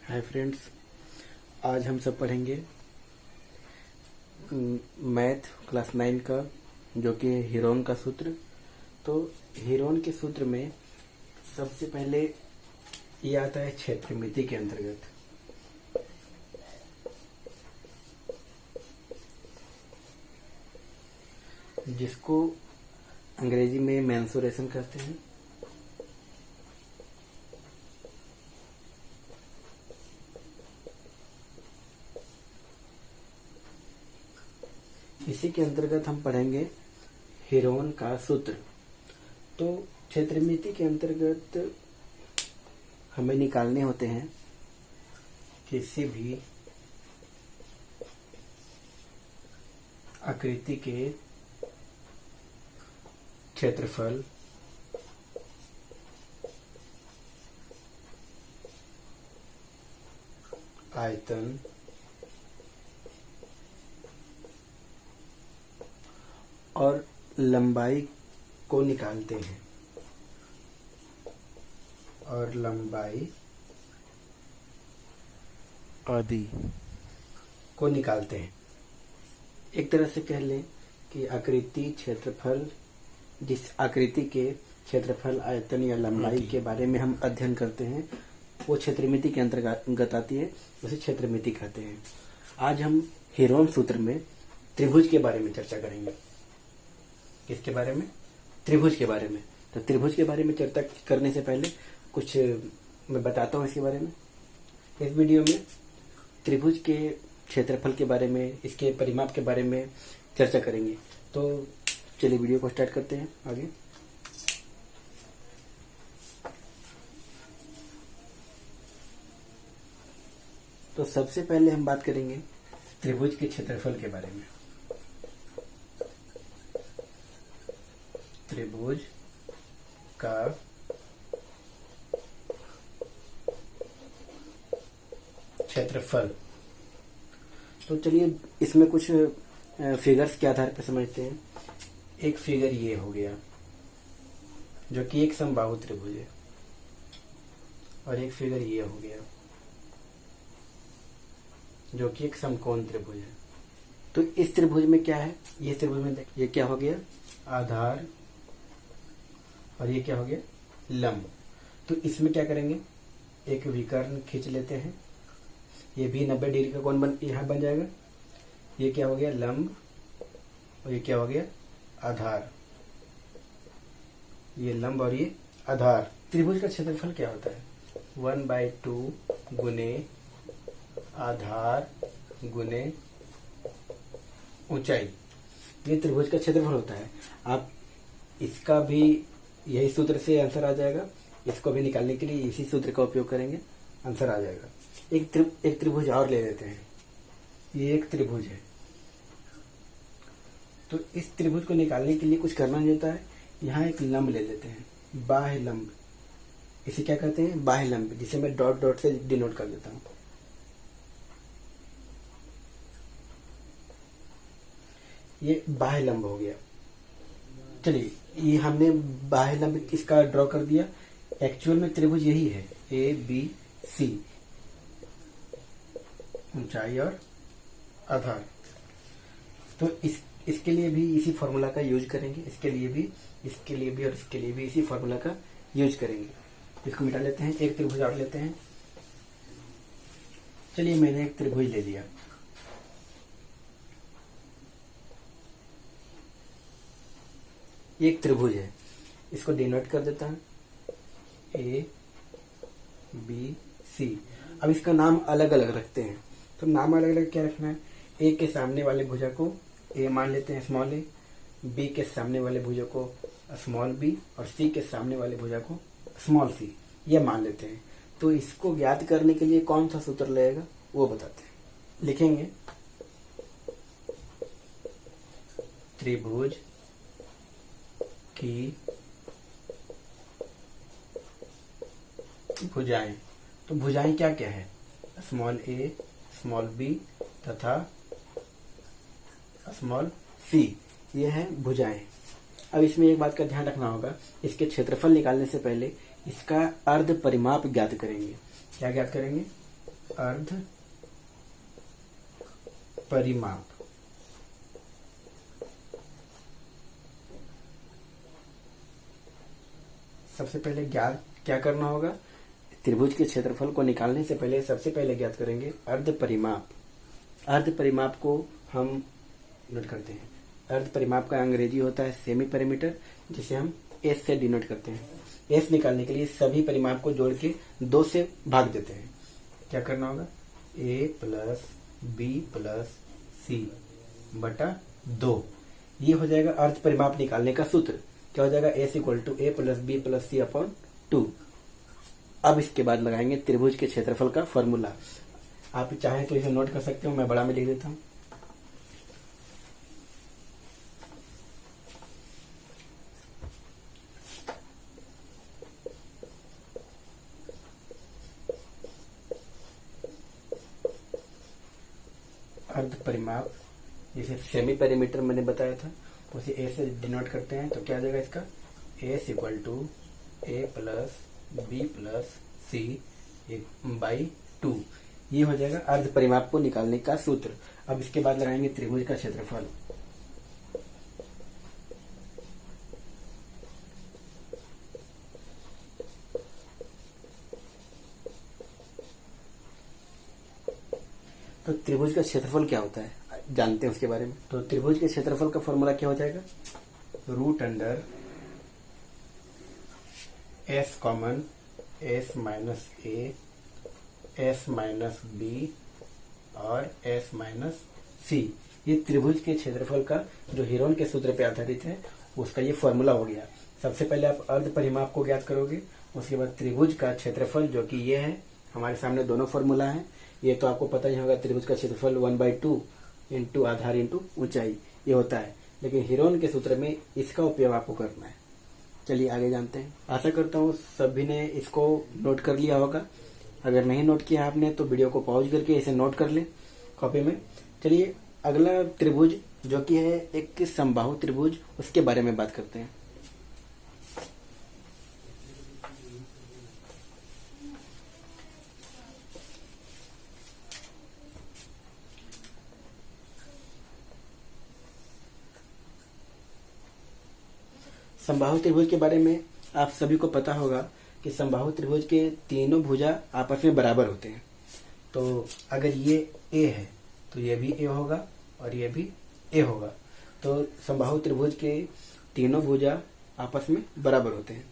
Hi friends, आज हम सब पढ़ेंगे मैथ क्लास 9 का, जो कि हीरोन का सूत्र। तो हीरोन के सूत्र में सबसे पहले ये आता है क्षेत्रमिति के अंतर्गत। जिसको अंग्रेजी में मेंसुरेशन कहते हैं। इसी के अंतर्गत हम पढ़ेंगे हीरोन का सूत्र। तो क्षेत्रमिति के अंतर्गत हमें निकालने होते हैं किसी भी आकृति के क्षेत्रफल, आयतन और लंबाई को निकालते हैं आदि को निकालते हैं। एक तरह से कह लें कि आकृति क्षेत्रफल, जिस आकृति के क्षेत्रफल, आयतन या लंबाई के बारे में हम अध्ययन करते हैं वो क्षेत्रमिति के अंतर्गत आती है, उसे क्षेत्रमिति कहते हैं। आज हम हीरोन सूत्र में त्रिभुज के बारे में चर्चा करेंगे। किसके बारे में? त्रिभुज के बारे में। तो त्रिभुज के बारे में चर्चा करने से पहले कुछ मैं बताता हूँ इसके बारे में। इस वीडियो में त्रिभुज के क्षेत्रफल के बारे में, इसके परिमाप के बारे में चर्चा करेंगे। तो चलिए वीडियो को स्टार्ट करते हैं आगे। तो सबसे पहले हम बात करेंगे त्रिभुज के क्षेत्रफल के बारे में। त्रिभुज का क्षेत्रफल। तो चलिए इसमें कुछ फिगर्स के आधार पर समझते हैं। एक फिगर ये हो गया जो कि एक समबाहु त्रिभुज है, और एक फिगर ये हो गया जो कि एक समकोण त्रिभुज है। तो इस त्रिभुज में क्या है? ये त्रिभुज में ये क्या हो गया? आधार, और ये क्या हो गया? लंब। तो इसमें क्या करेंगे? एक विकर्ण खींच लेते हैं। ये भी 90 डिग्री का कोण यहाँ बन जाएगा। ये क्या हो गया? लंब, और ये क्या हो गया? आधार। ये लंब और ये आधार। त्रिभुज का क्षेत्रफल क्या होता है? 1/2 गुने आधार गुने ऊंचाई। ये त्रिभुज का क्षेत्रफल होता है। आप इसका भी यही सूत्र से आंसर आ जाएगा। इसको भी निकालने के लिए इसी सूत्र का उपयोग करेंगे, आंसर आ जाएगा। एक त्रिभुज और ले लेते हैं। ये एक त्रिभुज है। तो इस त्रिभुज को निकालने के लिए कुछ करना नहीं होता है। यहाँ एक लंब ले लेते हैं, बाह्य लंब। इसे क्या कहते हैं? बाह्य लंब, जिसे मैं डॉट डॉट से डिनोट कर देता हूँ। ये बाह्य लंब हो गया। चलिए, ये हमने बाह्य लंब इसका ड्रॉ कर दिया। एक्चुअल में त्रिभुज यही है, ABC, ऊंचाई और आधार। तो इसके लिए भी इसी फॉर्मूला का यूज करेंगे। इसके लिए भी और इसके लिए भी इसी फॉर्मूला का यूज करेंगे। इसको मिटा लेते हैं, एक त्रिभुज और लेते हैं। चलिए, मैंने एक त्रिभुज ले लिया। एक त्रिभुज है, इसको डिनोट कर देता हूं, ABC। अब इसका नाम अलग अलग रखते हैं। तो नाम अलग अलग क्या रखना है? ए के सामने वाले भुजा को ए मान लेते हैं, स्मॉल ए। बी के सामने वाले भुजा को स्मॉल बी, और सी के सामने वाले भुजा को स्मॉल सी, ये मान लेते हैं। तो इसको ज्ञात करने के लिए कौन सा सूत्र लगेगा वो बताते हैं। लिखेंगे त्रिभुज की भुजाएं। तो भुजाएं क्या क्या है? स्मॉल ए, स्मॉल बी तथा स्मॉल सी, ये है भुजाएं। अब इसमें एक बात का ध्यान रखना होगा, इसके क्षेत्रफल निकालने से पहले इसका अर्ध परिमाप ज्ञात करेंगे। क्या ज्ञात करेंगे? अर्ध परिमाप। सबसे पहले ज्ञात क्या करना होगा, त्रिभुज के क्षेत्रफल को निकालने से पहले सबसे पहले ज्ञात करेंगे अर्ध परिमाप। अर्ध परिमाप को हम नोट करते हैं। अर्ध परिमाप का अंग्रेजी होता है सेमी पेरीमीटर, जिसे हम एस से डिनोट करते हैं। एस निकालने के लिए सभी परिमाप को जोड़ के 2 से भाग देते हैं। क्या करना होगा, a प्लस बी प्लस सी बटा 2। ये हो जाएगा अर्ध परिमाप निकालने का सूत्र। क्या हो जाएगा, S equal to A plus B plus C upon 2। अब इसके बाद लगाएंगे त्रिभुज के क्षेत्रफल का फॉर्मूला। आप चाहें तो इसे नोट कर सकते हो, मैं बड़ा में लिख देता हूं। अर्ध परिमाप, जिसे सेमी पेरीमीटर मैंने बताया था, उसे ए से डिनोट करते हैं। तो क्या आ जाएगा इसका, S equal to A plus B plus C by 2। ये हो जाएगा अर्ध परिमाप को निकालने का सूत्र। अब इसके बाद लगाएंगे त्रिभुज का क्षेत्रफल। तो त्रिभुज का क्षेत्रफल क्या होता है जानते हैं उसके बारे में। तो त्रिभुज के क्षेत्रफल का फॉर्मूला क्या हो जाएगा, root under S common S minus A, S minus B और एस माइनस सी। ये त्रिभुज के क्षेत्रफल का जो हीरोन के सूत्र पे आधारित है उसका ये फॉर्मूला हो गया। सबसे पहले आप अर्ध परिमाप को ज्ञात करोगे, उसके बाद त्रिभुज का क्षेत्रफल जो कि ये है, हमारे सामने दोनों फॉर्मूला है। ये तो आपको पता ही होगा, त्रिभुज का क्षेत्रफल 1/2 इंटू आधार इंटू ऊंचाई ये होता है, लेकिन हीरोन के सूत्र में इसका उपयोग आपको करना है। चलिए आगे जानते हैं। आशा करता हूँ सभी ने इसको नोट कर लिया होगा। अगर नहीं नोट किया आपने तो वीडियो को पॉज करके इसे नोट कर ले कॉपी में। चलिए अगला त्रिभुज जो कि है एक समबाहु त्रिभुज, उसके बारे में बात करते हैं। समबाहु त्रिभुज के बारे में आप सभी को पता होगा कि समबाहु त्रिभुज के तीनों भुजा आपस में बराबर होते हैं। तो अगर ये ए है तो ये भी ए होगा और ये भी ए होगा। तो समबाहु त्रिभुज के तीनों भुजा आपस में बराबर होते हैं।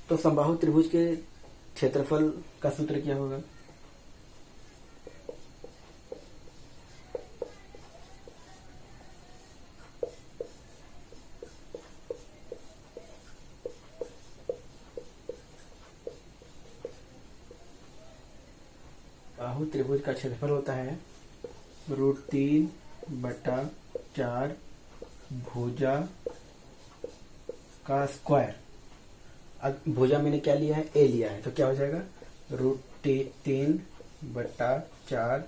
तो समबाहु त्रिभुज के क्षेत्रफल का सूत्र क्या होगा, बाहु त्रिभुज का क्षेत्रफल होता है √3/4 भुजा का स्क्वायर। अब भुजा मैंने क्या लिया है, ए लिया है, तो क्या हो जाएगा √3/4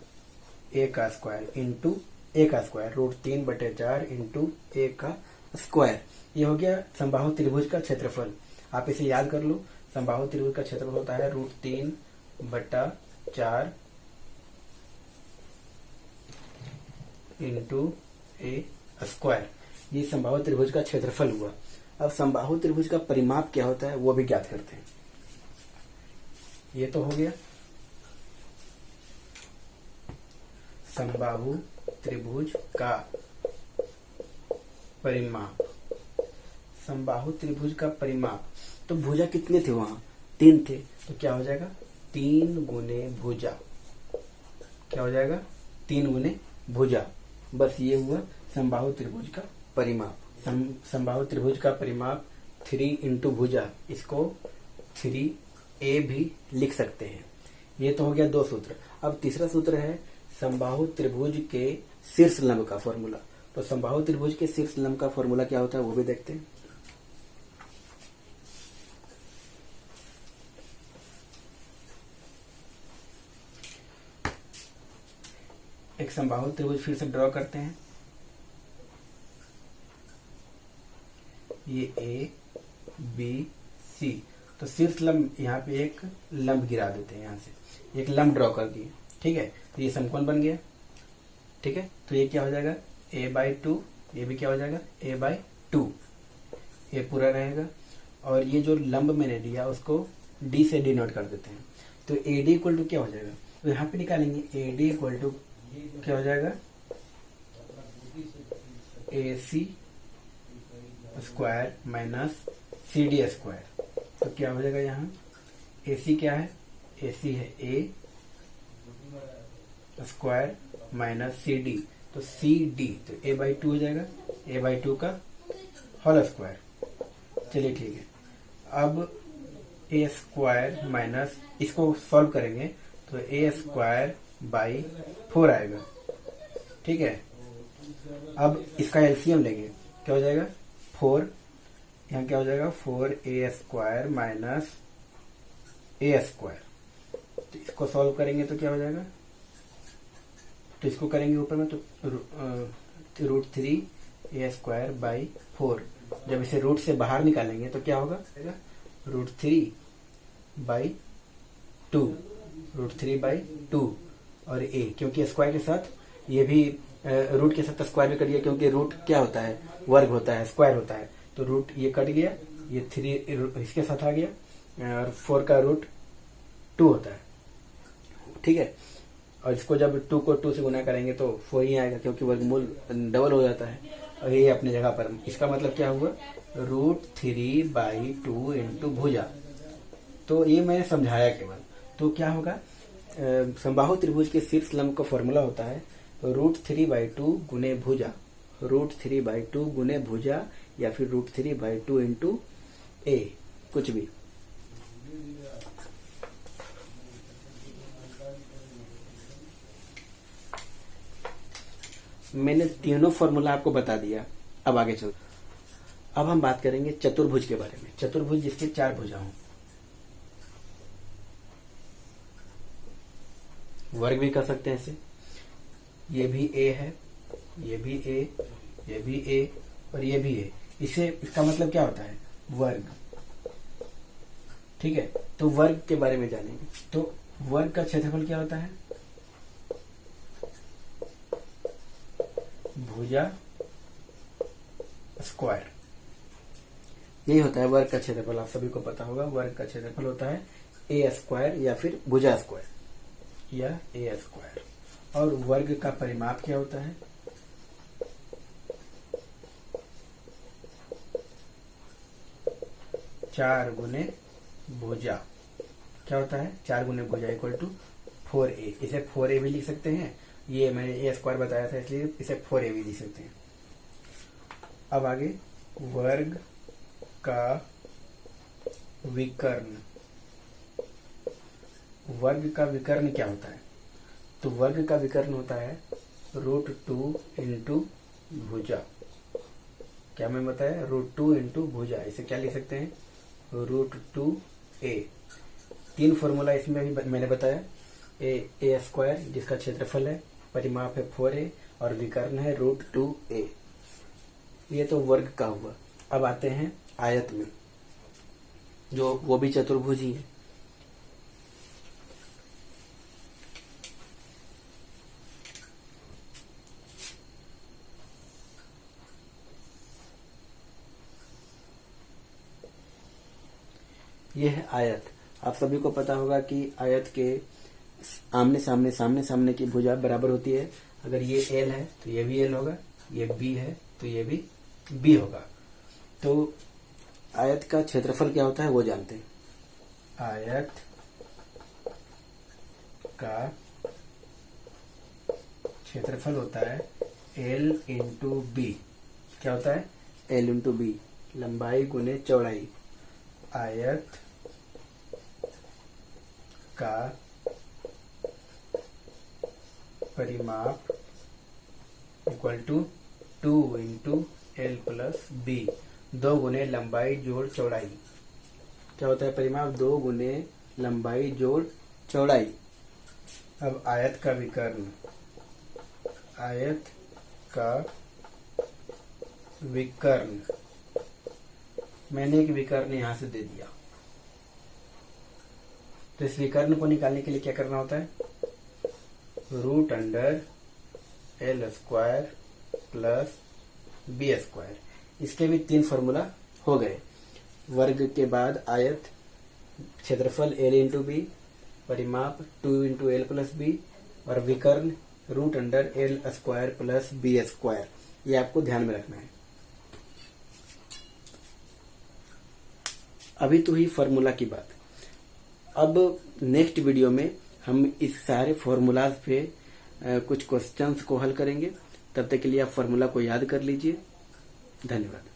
ए का स्क्वायर इंटू ए का स्क्वायर, √3/4 इंटू ए का स्क्वायर। ये हो गया समबाहु त्रिभुज का क्षेत्रफल। आप इसे याद कर लो। समबाहु त्रिभुज का क्षेत्रफल होता है √3/4 इंटू ए स्क्वायर। ये समबाहु त्रिभुज का क्षेत्रफल हुआ। अब समबाहु त्रिभुज का परिमाप क्या होता है वो भी ज्ञात करते हैं। ये तो हो गया समबाहु त्रिभुज का परिमाप। समबाहु त्रिभुज का परिमाप, तो भुजा कितने थे वहां, 3 थे, तो क्या हो जाएगा 3 गुने भुजा। क्या हो जाएगा 3 गुने भुजा। बस ये हुआ समबाहु त्रिभुज का परिमाप। समबाहु त्रिभुज का परिमाप 3 इंटू भुजा, इसको 3a भी लिख सकते हैं। ये तो हो गया 2 सूत्र। अब तीसरा सूत्र है समबाहु त्रिभुज के शीर्ष लंब का फॉर्मूला। तो समबाहु त्रिभुज के शीर्ष लंब का फॉर्मूला क्या होता है वो भी देखते हैं। एक समबाहु त्रिभुज फिर से ड्रॉ करते हैं। ये ए बी सी, तो शीर्ष लंब यहाँ पे एक लंब गिरा देते हैं, यहाँ से एक लंब ड्रॉ कर दिए। ठीक है, तो ये समकोण बन गया। ठीक है, तो ये क्या हो जाएगा a/2, ये भी क्या हो जाएगा a/2, ये पूरा रहेगा। और ये जो लंब मैंने दिया उसको d से डिनोट कर देते हैं, तो AD इक्वल टू क्या हो जाएगा, तो यहाँ पे निकालेंगे AD इक्वल टू क्या हो जाएगा AC square minus CD square. तो क्या हो जाएगा यहाँ AC क्या है, AC है A स्क्वायर माइनस CD, तो CD तो a/2 हो जाएगा, a/2 का होल स्क्वायर। चलिए ठीक है, अब a स्क्वायर माइनस, इसको सॉल्व करेंगे तो a स्क्वायर बाई 4 आएगा। ठीक है, अब इसका एलसीएम लेंगे, क्या हो जाएगा 4, यहाँ क्या हो जाएगा 4a square minus a square. तो इसको सॉल्व करेंगे तो क्या हो जाएगा, तो इसको करेंगे ऊपर में तो √3a स्क्वायर बाई 4। जब इसे रूट से बाहर निकालेंगे तो क्या होगा √3/2, √3/2 और a, क्योंकि स्क्वायर के साथ ये भी रूट के साथ स्क्वायर भी कट गया, क्योंकि रूट क्या होता है वर्ग होता है, स्क्वायर होता है, तो रूट ये कट गया, ये 3 इसके साथ आ गया और 4 का रूट 2 होता है। ठीक है, और इसको जब 2 को 2 से गुना करेंगे तो 4 ही आएगा, क्योंकि वर्गमूल डबल हो जाता है और ये अपनी जगह पर। इसका मतलब क्या हुआ √3/2 इंटू भुजा। तो ये मैंने समझाया केवल। तो क्या होगा, समबाहु त्रिभुज के शीर्ष लंब का फॉर्मूला होता है √3/2 गुने भुजा, √3/2 गुने भुजा, या फिर √3/2 इंटू a, कुछ भी। मैंने तीनों फॉर्मूला आपको बता दिया। अब आगे चलो, अब हम बात करेंगे चतुर्भुज के बारे में। चतुर्भुज जिसके 4 भुजा हों, वर्ग भी कर सकते हैं इसे। ये भी a है, ये भी a, ये भी a और ये भी a। इसे, इसका मतलब क्या होता है वर्ग। ठीक है, तो वर्ग के बारे में जानेंगे। तो वर्ग का क्षेत्रफल क्या होता है, भुजा स्क्वायर, यही होता है वर्ग का क्षेत्रफल। आप सभी को पता होगा वर्ग का क्षेत्रफल होता है a स्क्वायर या फिर भुजा स्क्वायर या a स्क्वायर। और वर्ग का परिमाप क्या होता है, चार गुने भुजा। क्या होता है 4 गुने भुजा इक्वल टू 4a। इसे 4a भी लिख सकते हैं, ये मैंने a स्क्वायर बताया था इसलिए इसे 4a भी लिख सकते हैं। अब आगे वर्ग का विकर्ण। वर्ग का विकर्ण क्या होता है, तो वर्ग का विकर्ण होता है √2 इंटू भुजा। क्या मैं बताया √2 इंटू भुजा। इसे क्या लिख सकते हैं √2a। 3 फॉर्मूला इसमें भी मैंने बताया, a स्क्वायर जिसका क्षेत्रफल है, परिमाप है 4a और विकर्ण है √2a। ये तो वर्ग का हुआ। अब आते हैं आयत में, जो वो भी चतुर्भुज ही है। यह है आयत। आप सभी को पता होगा कि आयत के आमने सामने की भुजा बराबर होती है। अगर ये L है तो ये भी L होगा, ये B है तो ये भी B होगा। तो आयत का क्षेत्रफल क्या होता है वो जानते हैं। आयत का क्षेत्रफल होता है L इंटू B। क्या होता है L इंटू B, लंबाई गुने चौड़ाई। आयत का परिमाप equal to 2 into L plus B, 2 गुने लंबाई जोड़ चौड़ाई। क्या होता है परिमाप 2 गुने लंबाई जोड़ चौड़ाई। अब आयत का विकर्ण, आयत का विकर्ण, मैंने एक विकर्ण यहां से दे दिया। तो इस विकर्ण को निकालने के लिए क्या करना होता है, root under L square plus B square. इसके भी 3 फॉर्मूला हो गए। वर्ग के बाद आयत, क्षेत्रफल एल इंटू बी, परिमाप 2 इंटू एल प्लस बी, और विकर्ण root under L square plus B square. ये आपको ध्यान में रखना है। अभी तो ही फॉर्मूला की बात। अब नेक्स्ट वीडियो में हम इस सारे फॉर्मूलाज पे कुछ क्वेश्चंस को हल करेंगे। तब तक के लिए आप फॉर्मूला को याद कर लीजिए। धन्यवाद।